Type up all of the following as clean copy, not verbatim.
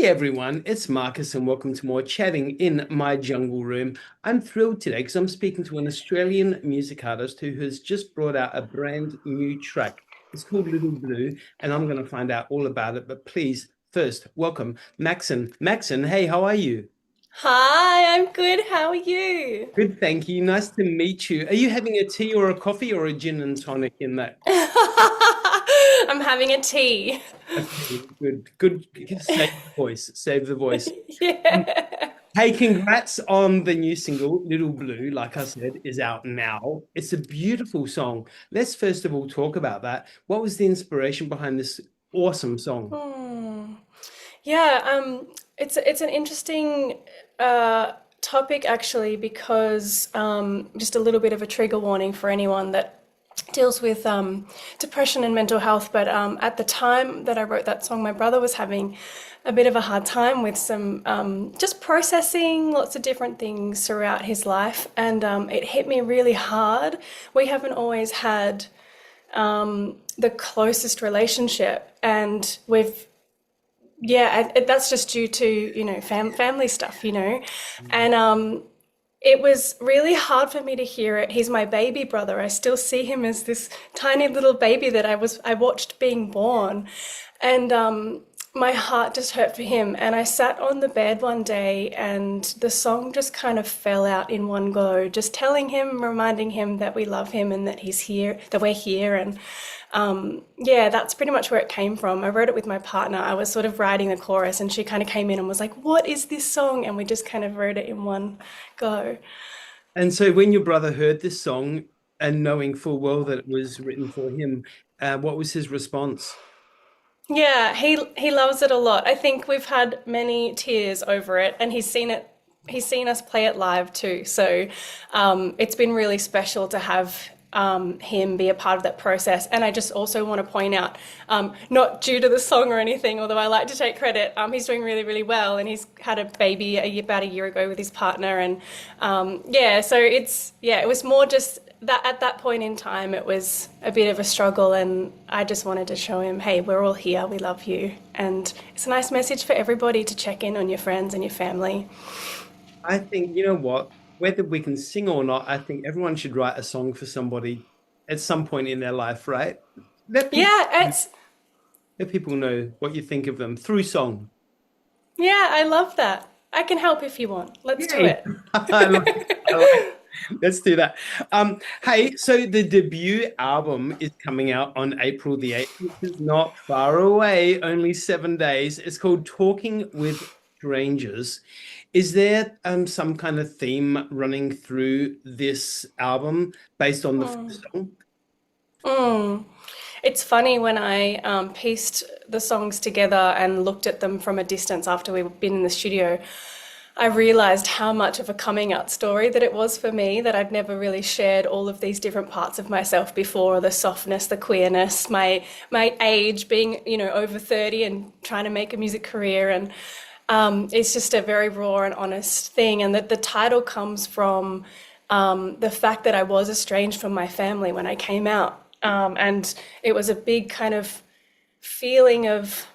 Hey everyone, it's Marcus and welcome to more chatting in my jungle room. I'm thrilled today because I'm speaking to an Australian music artist who has just brought out a brand new track. It's called Little Blue, and I'm going to find out all about it. But please, first, welcome Maxon. Maxon, hey, how are you? Hi, I'm good. How are you? Good, thank you. Nice to meet you. Are you having a tea or a coffee or a gin and tonic in that? I'm having a tea. Okay, good, good. Save the voice. Save the voice. Yeah. Hey, congrats on the new single, Little Blue, like I said, is out now. It's a beautiful song. Let's first of all talk about that. What was the inspiration behind this awesome song? Hmm. Yeah, it's an interesting topic actually because just a little bit of a trigger warning for anyone that deals with depression and mental health. But at the time that I wrote that song, my brother was having a bit of a hard time with some just processing lots of different things throughout his life, and it hit me really hard. We haven't always had the closest relationship, and we've yeah, that's just due to family stuff, and it was really hard for me to hear it. He's my baby brother. I still see him as this tiny little baby that I watched being born, and my heart just hurt for him. And I sat on the bed one day, and the song just kind of fell out in one go, just telling him, reminding him that we love him and that he's here, that we're here, and yeah, that's pretty much where it came from. I wrote it with my partner. I was sort of writing the chorus, and she kind of came in and was like, "What is this song?" And we just kind of wrote it in one go. And so when your brother heard this song and knowing full well that it was written for him, what was his response? Yeah, he loves it a lot. I think we've had many tears over it, and he's seen it. He's seen us play it live too. So it's been really special to have him be a part of that process. And I just also want to point out, not due to the song or anything, although I like to take credit, he's doing really, really well, and he's had a baby about a year ago with his partner, and yeah, so it was more just that at that point in time, it was a bit of a struggle, and I just wanted to show him, hey, we're all here, we love you, and it's a nice message for everybody to check in on your friends and your family. I think, you know what, whether we can sing or not, I think everyone should write a song for somebody at some point in their life, right? Let people Yeah, it's let people know what you think of them through song. yeah, I love that. I can help if you want. Let's do Yay. it. I like Let's do that. Hey, so the debut album is coming out on April the 8th, which is not far away, only 7 days. It's called Talking with Strangers. Is there some kind of theme running through this album based on the first song? Mm. It's funny when I pieced the songs together and looked at them from a distance after we've been in the studio. I realized how much of a coming out story that it was for me, that I'd never really shared all of these different parts of myself before, the softness, the queerness, my age being, over 30 and trying to make a music career. And it's just a very raw and honest thing. And that the title comes from the fact that I was estranged from my family when I came out. And it was a big kind of feeling of,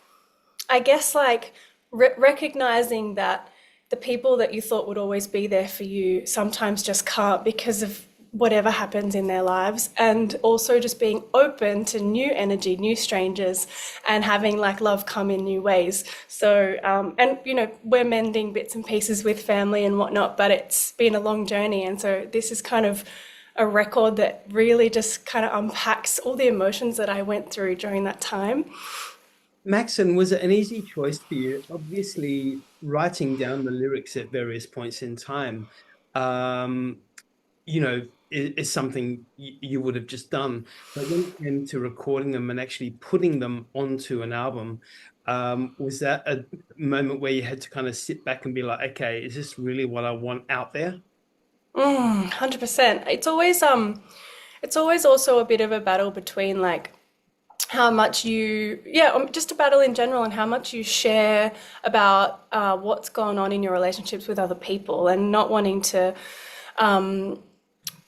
I guess, like recognizing that the people that you thought would always be there for you sometimes just can't because of whatever happens in their lives, and also just being open to new energy, new strangers, and having like love come in new ways. So and we're mending bits and pieces with family and whatnot, but it's been a long journey, and so this is kind of a record that really just kind of unpacks all the emotions that I went through during that time. Maxon, was it an easy choice for you? Obviously, writing down the lyrics at various points in time, um, is something you would have just done. But when it came to recording them and actually putting them onto an album, was that a moment where you had to kind of sit back and be like, okay, is this really what I want out there? 100%. It's always also a bit of a battle between like how much just a battle in general, and how much you share about what's gone on in your relationships with other people, and not wanting to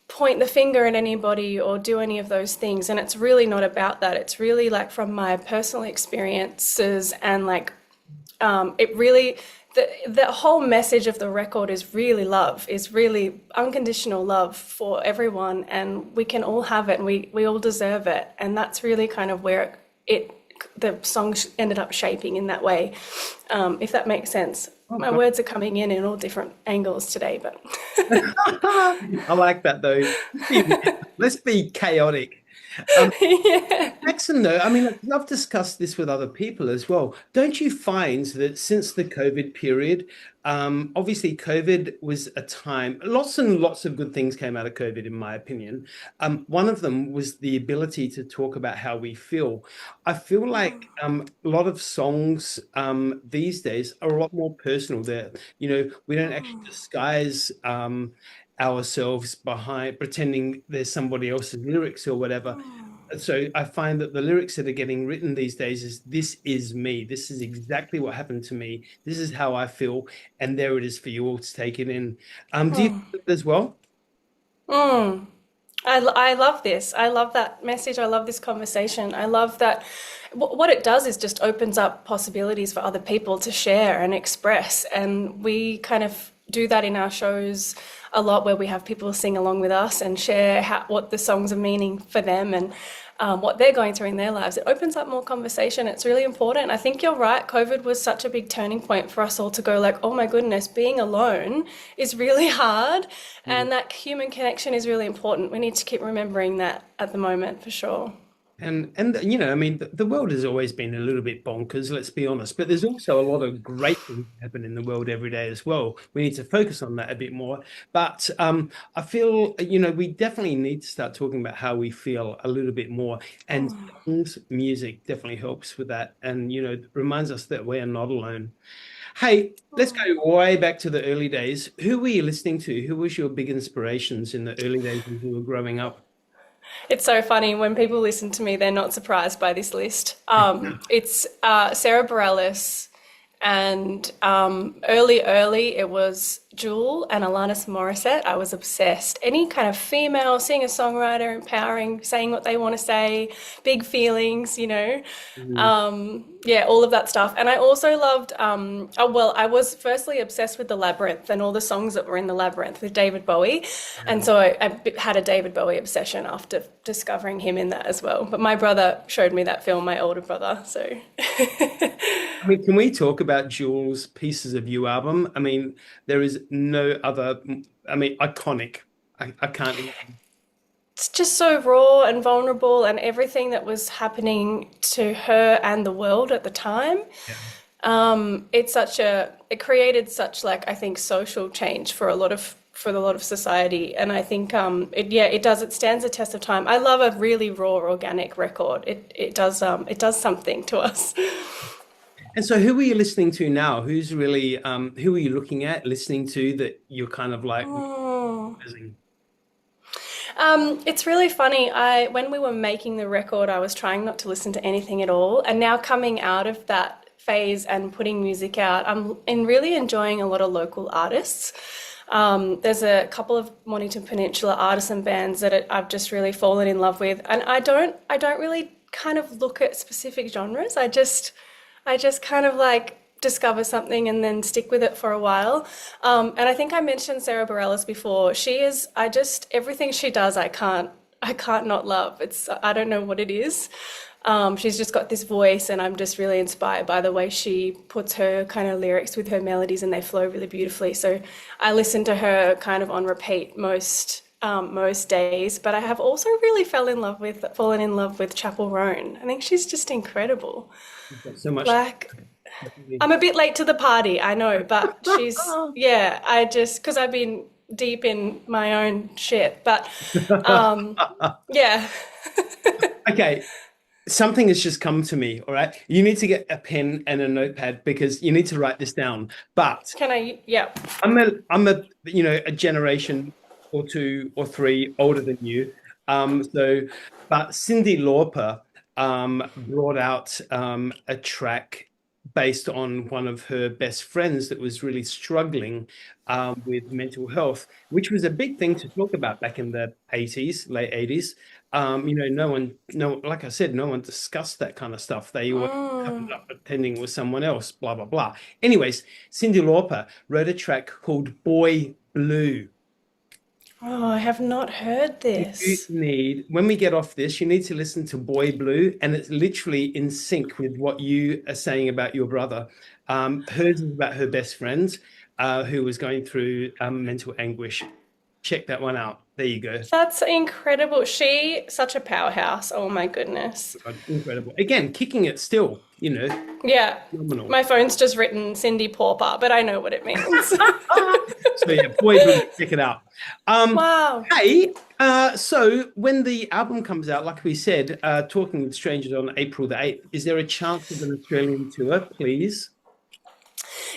point the finger at anybody or do any of those things. And it's really not about that. It's really like from my personal experiences and like it really, the whole message of the record is really love, is really unconditional love for everyone, and we can all have it, and we all deserve it, and that's really kind of where the song ended up shaping in that way, if that makes sense. Oh, My God. words are coming in all different angles today, but I like that though. Let's be chaotic. Um, yeah. Maxon, though, I mean, I've discussed this with other people as well. Don't you find that since the COVID period, obviously COVID was a time, lots and lots of good things came out of COVID, in my opinion. One of them was the ability to talk about how we feel. I feel like a lot of songs these days are a lot more personal. We don't actually disguise ourselves behind pretending there's somebody else's lyrics or whatever. So I find that the lyrics that are getting written these days is this is me. This is exactly what happened to me. This is how I feel. And there it is for you all to take it in. Do you think that as well? Mm. I love this. I love that message. I love this conversation. I love that what it does is just opens up possibilities for other people to share and express. And we kind of do that in our shows a lot where we have people sing along with us and share what the songs are meaning for them and what they're going through in their lives. It opens up more conversation. It's really important. I think you're right. COVID was such a big turning point for us all to go like, oh my goodness, being alone is really hard. And that human connection is really important. We need to keep remembering that at the moment for sure. And I mean, the world has always been a little bit bonkers, let's be honest. But there's also a lot of great things that happen in the world every day as well. We need to focus on that a bit more. But I feel, we definitely need to start talking about how we feel a little bit more. And songs, music definitely helps with that. And reminds us that we are not alone. Hey, let's go way back to the early days. Who were you listening to? Who was your big inspirations in the early days when you were growing up? It's so funny when people listen to me, they're not surprised by this list. It's Sarah Bareilles, and early, it was Jewel and Alanis Morissette. I was obsessed. Any kind of female singer-songwriter, empowering, saying what they want to say, big feelings. Mhm. Yeah, all of that stuff. And I also loved, oh, well, I was firstly obsessed with The Labyrinth and all the songs that were in The Labyrinth with David Bowie. And so I had a David Bowie obsession after discovering him in that as well. But my brother showed me that film, my older brother. So I mean, can we talk about Jules' Pieces of You album? I mean, there is no other, I mean, iconic. I can't even. it's just so raw and vulnerable and everything that was happening to her and the world at the time. Yeah. It created such like I think social change for a lot of society, and I think it stands the test of time. I love a really raw organic record. It does something to us. And so who are you listening to now? Who's really, who are you looking at, listening to that you're kind of like, It's really funny. When we were making the record, I was trying not to listen to anything at all, and now coming out of that phase and putting music out, really enjoying a lot of local artists. There's a couple of Mornington Peninsula artisan bands that I've just really fallen in love with, and I don't really kind of look at specific genres. I just kind of like discover something and then stick with it for a while. And I think I mentioned Sarah Bareilles before. Everything she does, I can't not love. I don't know what it is. She's just got this voice, and I'm just really inspired by the way she puts her kind of lyrics with her melodies, and they flow really beautifully. So I listen to her kind of on repeat most days. But I have also really fallen in love with Chapel Roan. I think she's just incredible. you've got so much. Like I'm a bit late to the party, I know, but yeah, because I've been deep in my own shit, but yeah. Okay, something has just come to me, all right? You need to get a pen and a notepad because you need to write this down. But Can I, yeah. I'm a generation or two or three older than you. But Cyndi Lauper brought out a track based on one of her best friends that was really struggling with mental health, which was a big thing to talk about back in the 80s, late 80s. No one, no, like I said, no one discussed that kind of stuff. They always covered Mm. up pretending with someone else, blah, blah, blah. Anyways, Cyndi Lauper wrote a track called Boy Blue. Oh, I have not heard You this. need, when we get off this, you need to listen to Boy Blue, and it's literally in sync with what you are saying about your brother. Hers is about her best friend, who was going through mental anguish. Check that one out. There you go. That's incredible. She, such a powerhouse. Oh my goodness. Incredible. Again, kicking it still, Yeah. phenomenal. My phone's just written Cindy Pauper, but I know what it means. So yeah, Boy Blue, check it out. Um, Wow. hey, so when the album comes out, like we said, Talking with Strangers on April the 8th, is there a chance of an Australian tour, please?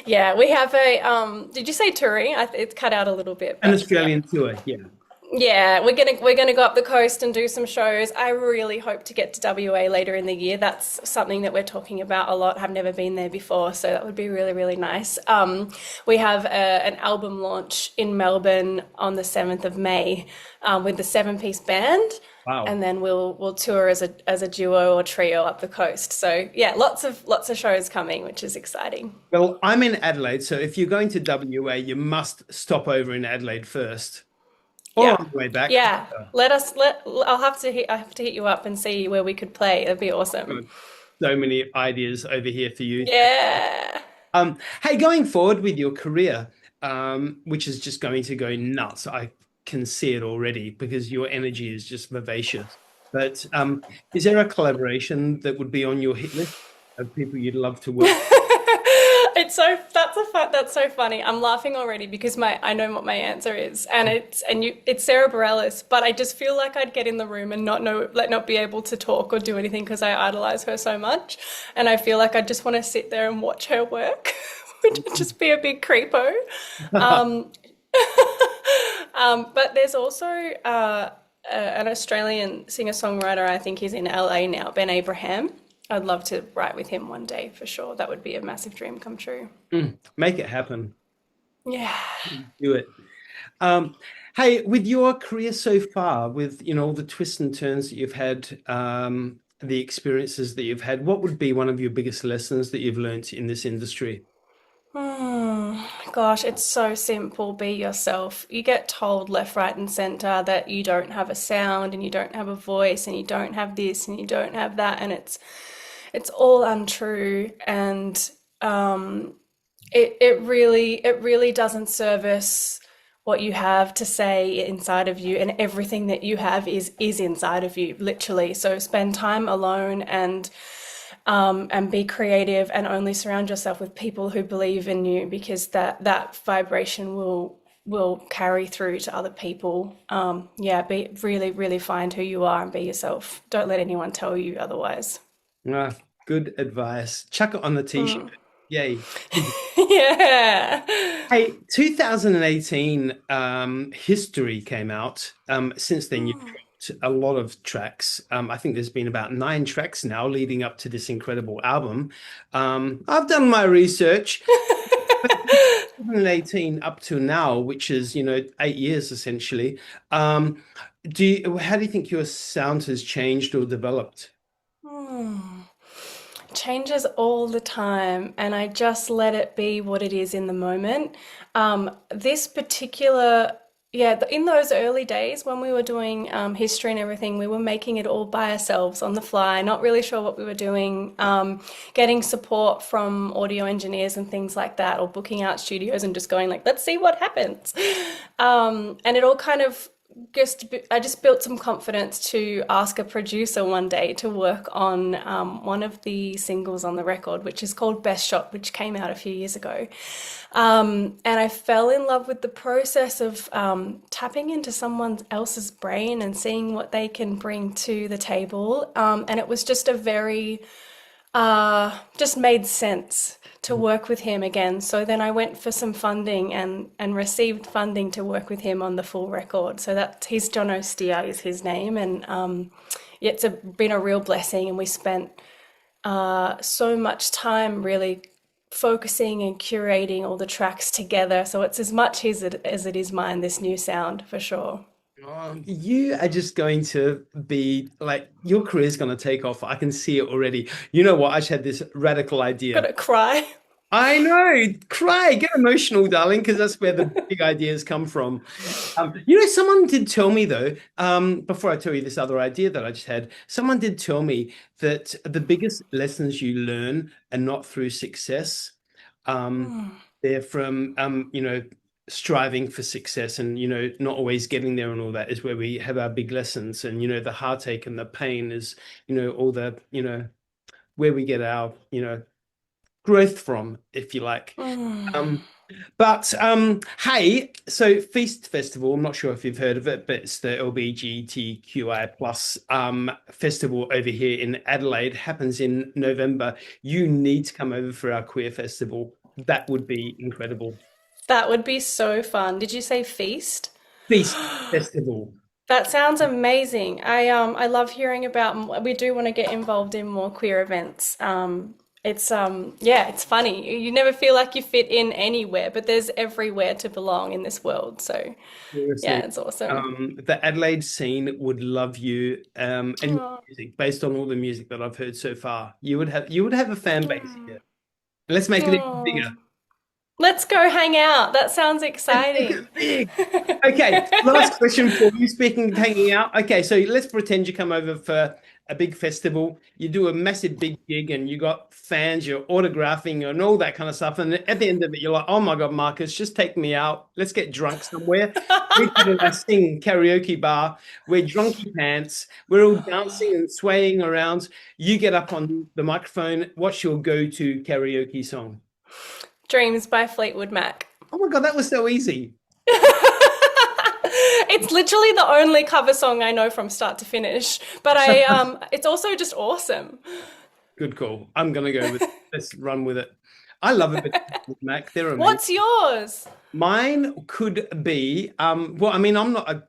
Yeah, we have a did you say touring? It's cut out a little bit, An but yeah. Australian tour, yeah. Yeah, we're gonna go up the coast and do some shows. I really hope to get to WA later in the year. That's something that we're talking about a lot. I've never been there before, so that would be really, really nice. We have an album launch in Melbourne on the 7th of May with the seven-piece band, Wow. and then we'll tour as a duo or trio up the coast. So yeah, lots of shows coming, which is exciting. Well, I'm in Adelaide, so if you're going to WA, you must stop over in Adelaide first, or Yeah. on the way back. Yeah. I have to hit you up and see where we could play. That'd be awesome. So many ideas over here for you. Yeah. Hey, going forward with your career, which is just going to go nuts. I can see it already because your energy is just vivacious. But is there a collaboration that would be on your hit list of people you'd love to work? That's so funny. I'm laughing already because my I know what my answer is, and it's Sarah Bareilles, but I just feel like I'd get in the room and not be able to talk or do anything because I idolize her so much, and I feel like I just want to sit there and watch her work, which would just be a big creepo. Um, but there's also an Australian singer-songwriter. I think he's in LA now, Ben Abraham. I'd love to write with him one day for sure. That would be a massive dream come true. Make it happen. Yeah. Do it. Um, hey, with your career so far, with all the twists and turns that you've had, the experiences that you've had, what would be one of your biggest lessons that you've learned in this industry? Hmm. Gosh, it's so simple. Be yourself. You get told left, right, and center that you don't have a sound and you don't have a voice and you don't have this and you don't have that, and it's all untrue. And it really doesn't service what you have to say inside of you, and everything that you have is inside of you, literally. So spend time alone and be creative, and only surround yourself with people who believe in you, because that vibration will carry through to other people. Yeah, be really, really find who you are and be yourself. Don't let anyone tell you otherwise. Ah, good advice. Chuck it on the t-shirt. Yay. Yeah. Hey, 2018 History came out. Since then, you've dropped a lot of tracks. I think there's been about 9 tracks now leading up to this incredible album. I've done my research. But from 2018 up to now, which is, 8 years essentially, how do you think your sound has changed or developed? Hmm. Changes all the time, and I just let it be what it is in the moment. This particular, yeah, in those early days when we were doing history and everything, we were making it all by ourselves on the fly, not really sure what we were doing, getting support from audio engineers and things like that, or booking out studios and just going like, let's see what happens. And it all kind of I just built some confidence to ask a producer one day to work on one of the singles on the record, which is called Best Shot, which came out a few years ago. And I fell in love with the process of tapping into someone else's brain and seeing what they can bring to the table. And it was just just made sense to work with him again. So then I went for some funding and received funding to work with him on the full record. So he's John Ostia is his name, and yeah, been a real blessing. And we spent so much time really focusing and curating all the tracks together. So it's as much his as it is mine, this new sound for sure. You are just going to be like your career's going to take off. I can see it already. You know what? I just had this radical idea. Gotta cry. I know, cry, get emotional, darling, because that's where the big ideas come from. Someone did tell me though, before I tell you this other idea that I just had, someone did tell me that the biggest lessons you learn are not through success. Um, they're from striving for success and not always getting there and all that is where we have our big lessons. And the heartache and the pain is, all the, where we get our, growth from, if you like. Mm. Um, but hey, so Feast Festival, I'm not sure if you've heard of it, but it's the LGBTQI plus festival over here in Adelaide, happens in November. You need to come over for our queer festival. That would be incredible. That would be so fun. Did you say feast? Feast Festival. That sounds amazing. I love hearing about, we do want to get involved in more queer events. It's yeah, it's funny. You never feel like you fit in anywhere, but there's everywhere to belong in this world. So Seriously. yeah, it's awesome. The Adelaide scene would love you, and your Oh, music, based on all the music that I've heard so far. You would have a fan base oh, here. Let's make it even oh. bigger. Let's go hang out. That sounds Let's make it exciting. big. Okay, last question for you. Speaking of hanging out. Okay, so let's pretend you come over for a big festival. You do a massive big gig and you got fans, you're autographing and all that kind of stuff. And at the end of it, you're like, oh my God, Marcus, just take me out. Let's get drunk somewhere. We go to a sing karaoke bar. We're drunky pants. We're all dancing and swaying around. You get up on the microphone. What's your go-to karaoke song? Dreams by Fleetwood Mac. Oh my God, that was so easy. It's literally the only cover song I know from start to finish, but I it's also just awesome. Good call. I'm gonna go with let's run with it. I love a bit of Mac. They're amazing. What's yours? Mine could be well, I mean, I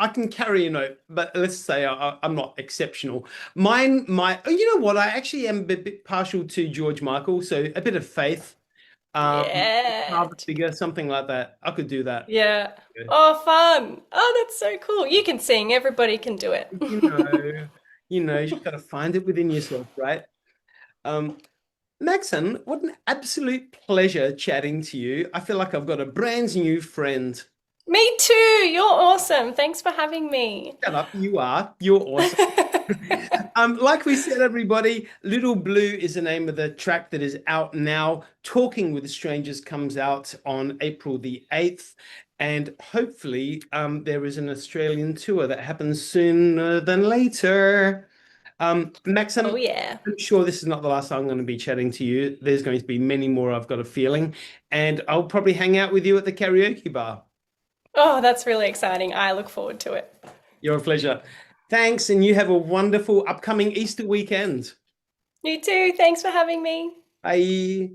can carry a note, but let's say I'm not exceptional. You know what? I actually am a bit partial to George Michael, so a bit of Faith, Yeah. Father Figure, something like that. I could do that. Yeah. Oh, fun. Oh, that's so cool. You can sing. Everybody can do it. You know, you just gotta find it within yourself, right? Um, Maxon, what an absolute pleasure chatting to you. I feel like I've got a brand new friend. Me too. You're awesome. Thanks for having me. Shut up, you are. You're awesome. Like we said, everybody, Little Blue is the name of the track that is out now. Talking with Strangers comes out on April the 8th. And hopefully, there is an Australian tour that happens sooner than later. Oh, Maxim, yeah. I'm sure this is not the last time I'm going to be chatting to you. There's going to be many more, I've got a feeling. And I'll probably hang out with you at the karaoke bar. Oh, that's really exciting. I look forward to it. You're a pleasure. Thanks, and you have a wonderful upcoming Easter weekend. You too. Thanks for having me. Bye.